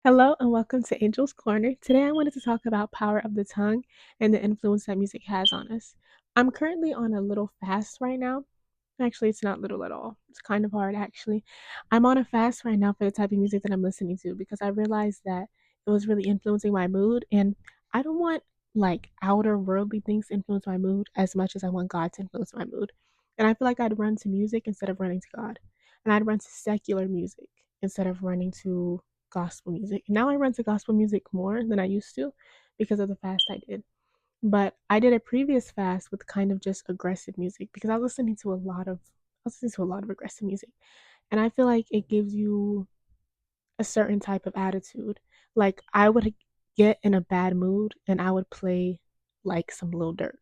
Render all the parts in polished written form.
Hello and welcome to Angel's Corner. Today I wanted to talk about power of the tongue and the influence that music has on us. I'm currently on a little fast right now. Actually, it's not little at all. It's kind of hard actually. I'm on a fast right now for the type of music that I'm listening to because I realized that it was really influencing my mood and I don't want like outer worldly things to influence my mood as much as I want God to influence my mood. And I feel like I'd run to music instead of running to God. And I'd run to secular music instead of running to gospel music. Now I run to gospel music more than I used to because of the fast I did. But I did a previous fast with kind of just aggressive music because I was listening to a lot of aggressive music. And I feel like it gives you a certain type of attitude. Like I would get in a bad mood and I would play like some Lil Durk.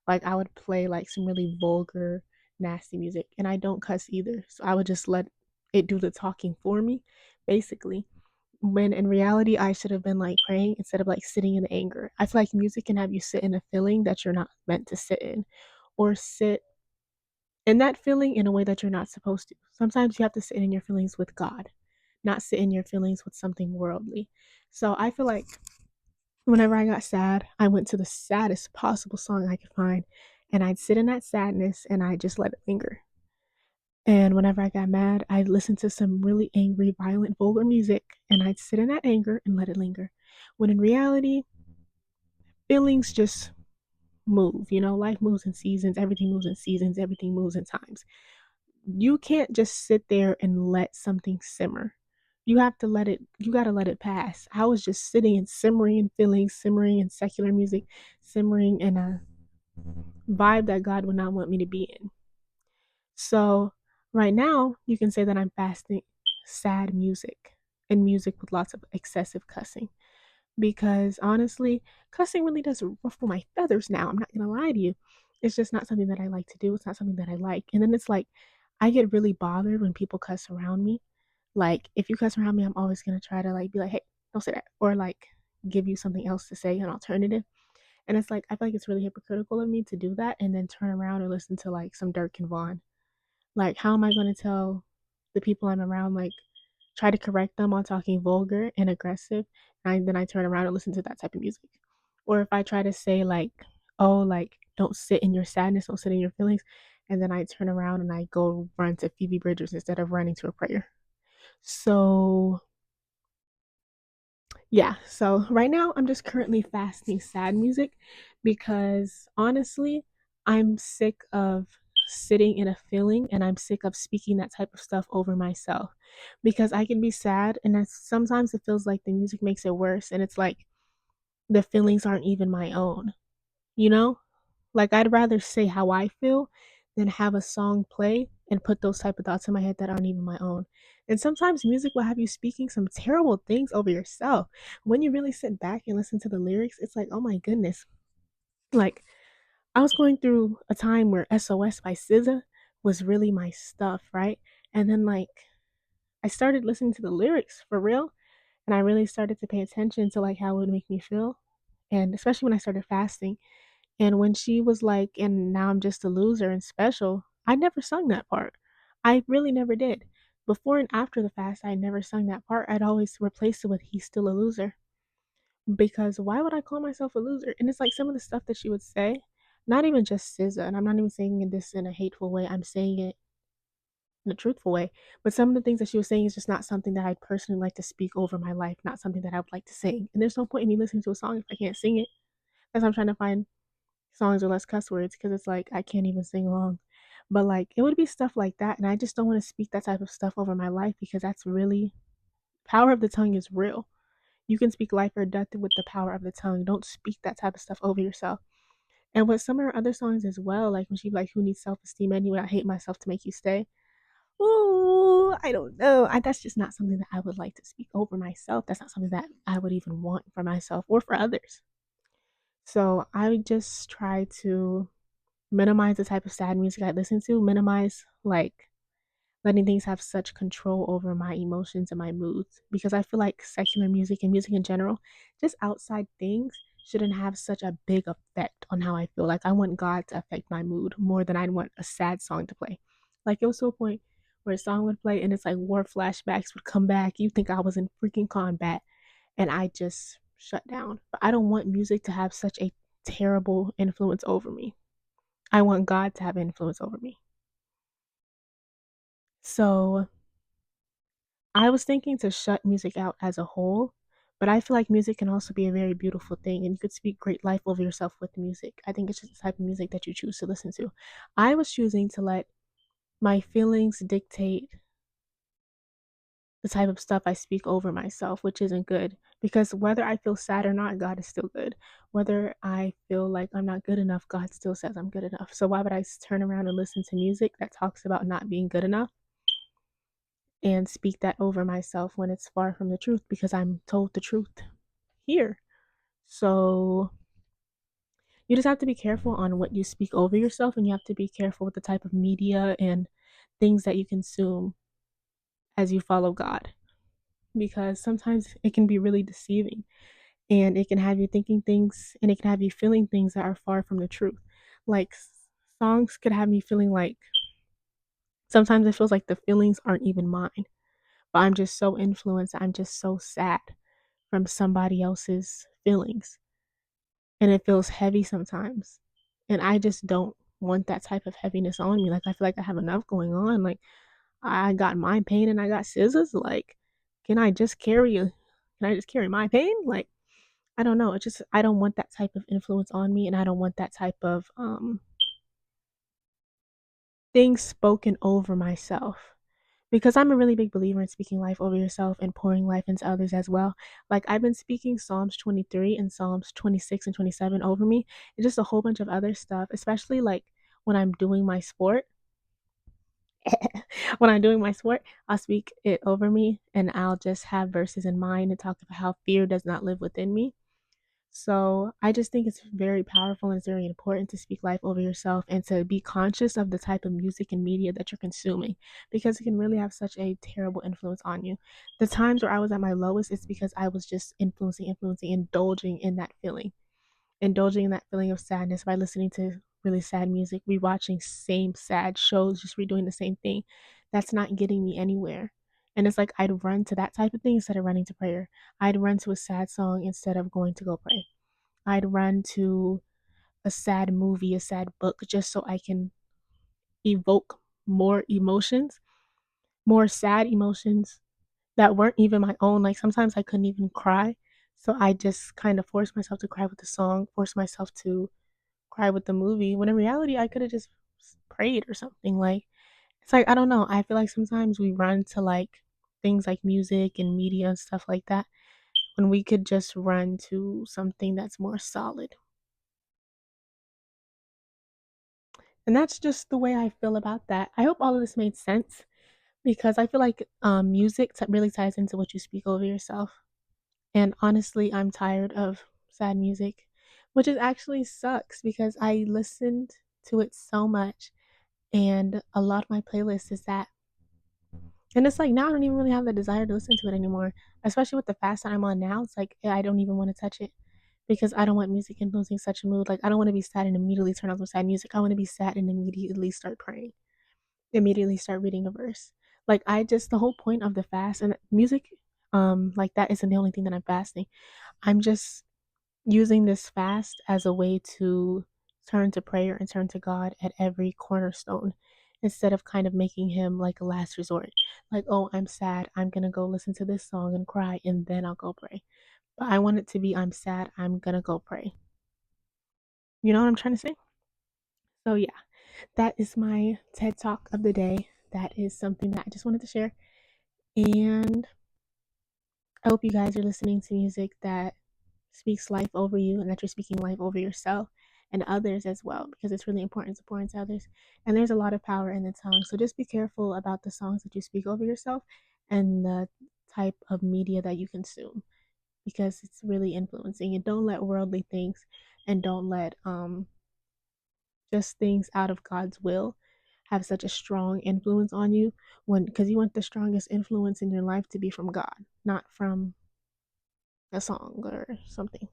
Like I would play like some really vulgar, nasty music. And I don't cuss either. So I would just let it do the talking for me, basically. When in reality I should have been like praying instead of like sitting in the anger. I feel like music can have you sit in a feeling that you're not meant to sit in, or sit in that feeling in a way that you're not supposed to. Sometimes you have to sit in your feelings with God, not sit in your feelings with something worldly. So I feel like whenever I got sad, I went to the saddest possible song I could find and I'd sit in that sadness and I just let it linger. And whenever I got mad, I'd listen to some really angry, violent, vulgar music and I'd sit in that anger and let it linger. When in reality, feelings just move. You know, life moves in seasons, everything moves in seasons, everything moves in times. You can't just sit there and let something simmer. You got to let it pass. I was just sitting and simmering in feelings, simmering in secular music, simmering in a vibe that God would not want me to be in. So, right now, you can say that I'm fasting sad music and music with lots of excessive cussing because honestly, cussing really does ruffle my feathers now. I'm not gonna lie to you. It's just not something that I like to do. It's not something that I like. And then it's like I get really bothered when people cuss around me. Like if you cuss around me, I'm always gonna try to like be like, hey, don't say that. Or like give you something else to say, an alternative. And it's like I feel like it's really hypocritical of me to do that and then turn around and listen to like some Dirk and Vaughn. Like, how am I going to tell the people I'm around, like, try to correct them on talking vulgar and aggressive, and then I turn around and listen to that type of music? Or if I try to say, like, oh, like, don't sit in your sadness, don't sit in your feelings, and then I turn around and I go run to Phoebe Bridgers instead of running to a prayer. So yeah, so right now I'm just currently fasting sad music because honestly, I'm sick of sitting in a feeling and I'm sick of speaking that type of stuff over myself because I can be sad and sometimes it feels like the music makes it worse and it's like the feelings aren't even my own, you know? Like I'd rather say how I feel than have a song play and put those type of thoughts in my head that aren't even my own. And sometimes music will have you speaking some terrible things over yourself. When you really sit back and listen to the lyrics, it's like, oh my goodness. Like I was going through a time where SOS by SZA was really my stuff, right? And then like I started listening to the lyrics for real and I really started to pay attention to like how it would make me feel. And especially when I started fasting and when she was like, and now I'm just a loser and special, I never sung that part. I really never did. Before and after the fast, I never sung that part. I'd always replace it with he's still a loser. Because why would I call myself a loser? And it's like some of the stuff that she would say, not even just SZA, and I'm not even saying this in a hateful way, I'm saying it in a truthful way. But some of the things that she was saying is just not something that I'd personally like to speak over my life, not something that I would like to sing. And there's no point in me listening to a song if I can't sing it. That's why I'm trying to find songs with less cuss words because it's like I can't even sing along. But like it would be stuff like that, and I just don't want to speak that type of stuff over my life because that's really power of the tongue is real. You can speak life or death with the power of the tongue. Don't speak that type of stuff over yourself. And with some of her other songs as well, like when she like who needs self esteem anyway, I hate myself to make you stay. Ooh, I don't know. That's just not something that I would like to speak over myself. That's not something that I would even want for myself or for others. So I just try to minimize the type of sad music I listen to, minimize like letting things have such control over my emotions and my moods because I feel like secular music and music in general, just outside things shouldn't have such a big effect on how I feel. Like I want God to affect my mood more than I'd want a sad song to play. Like it was to a point where a song would play and it's like war flashbacks would come back. You think I was in freaking combat. and I just shut down. But I don't want music to have such a terrible influence over me. I want God to have influence over me. So I was thinking to shut music out as a whole, but I feel like music can also be a very beautiful thing, and you could speak great life over yourself with music. I think it's just the type of music that you choose to listen to. I was choosing to let my feelings dictate the type of stuff I speak over myself, which isn't good because whether I feel sad or not, God is still good. Whether I feel like I'm not good enough, God still says I'm good enough. So why would I turn around and listen to music that talks about not being good enough and speak that over myself when it's far from the truth because I'm told the truth here. So you just have to be careful on what you speak over yourself, and you have to be careful with the type of media and things that you consume as you follow God because sometimes it can be really deceiving and it can have you thinking things and it can have you feeling things that are far from the truth. Like songs could have me feeling like sometimes it feels like the feelings aren't even mine, but I'm just so influenced. I'm just so sad from somebody else's feelings and it feels heavy sometimes. And I just don't want that type of heaviness on me. Like I feel like I have enough going on. Like I got my pain and I got scissors. Like, can I just carry a can I just carry my pain? Like I don't know. It's just I don't want that type of influence on me and I don't want that type of things spoken over myself. Because I'm a really big believer in speaking life over yourself and pouring life into others as well. Like I've been speaking Psalms 23 and Psalms 26 and 27 over me, and just a whole bunch of other stuff, especially like when I'm doing my sport. When I'm doing my sport, I'll speak it over me and I'll just have verses in mind and talk about how fear does not live within me. So I just think it's very powerful and it's very important to speak life over yourself and to be conscious of the type of music and media that you're consuming because it can really have such a terrible influence on you. The times where I was at my lowest, it's because I was just influencing, indulging in that feeling of sadness by listening to really sad music, rewatching same sad shows, just redoing the same thing. That's not getting me anywhere. And it's like I'd run to that type of thing instead of running to prayer. I'd run to a sad song instead of going to go pray. I'd run to a sad movie, a sad book, just so I can evoke more emotions, more sad emotions that weren't even my own. Like sometimes I couldn't even cry. So I just kind of forced myself to cry with the song, forced myself to cry with the movie, when in reality, I could have just prayed or something. Like, it's like, I don't know. I feel like sometimes we run to like things like music and media and stuff like that when we could just run to something that's more solid. And that's just the way I feel about that. I hope all of this made sense because I feel like music really ties into what you speak over yourself. And honestly, I'm tired of sad music, which is actually sucks because I listened to it so much and a lot of my playlist is that. And it's like now I don't even really have the desire to listen to it anymore, especially with the fast that I'm on now. It's like I don't even want to touch it because I don't want music influencing such a mood. Like I don't want to be sad and immediately turn on some sad music. I want to be sad and immediately start praying, immediately start reading a verse. Like I just the whole point of the fast and music, like that isn't the only thing that I'm fasting. I'm just using this fast as a way to turn to prayer and turn to God at every cornerstone instead of kind of making him like a last resort. Like, oh, I'm sad. I'm going to go listen to this song and cry and then I'll go pray. But I want it to be I'm sad. I'm going to go pray. You know what I'm trying to say? So, yeah, that is my TED Talk of the day. That is something that I just wanted to share. And I hope you guys are listening to music that speaks life over you and that you're speaking life over yourself and others as well because it's really important to pour into others. And there's a lot of power in the tongue. So just be careful about the songs that you speak over yourself and the type of media that you consume because it's really influencing you. Don't let worldly things and don't let just things out of God's will have such a strong influence on you when because you want the strongest influence in your life to be from God, not from a song or something.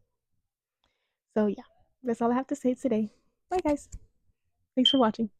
So, yeah, that's all I have to say today. Bye, guys. Thanks for watching.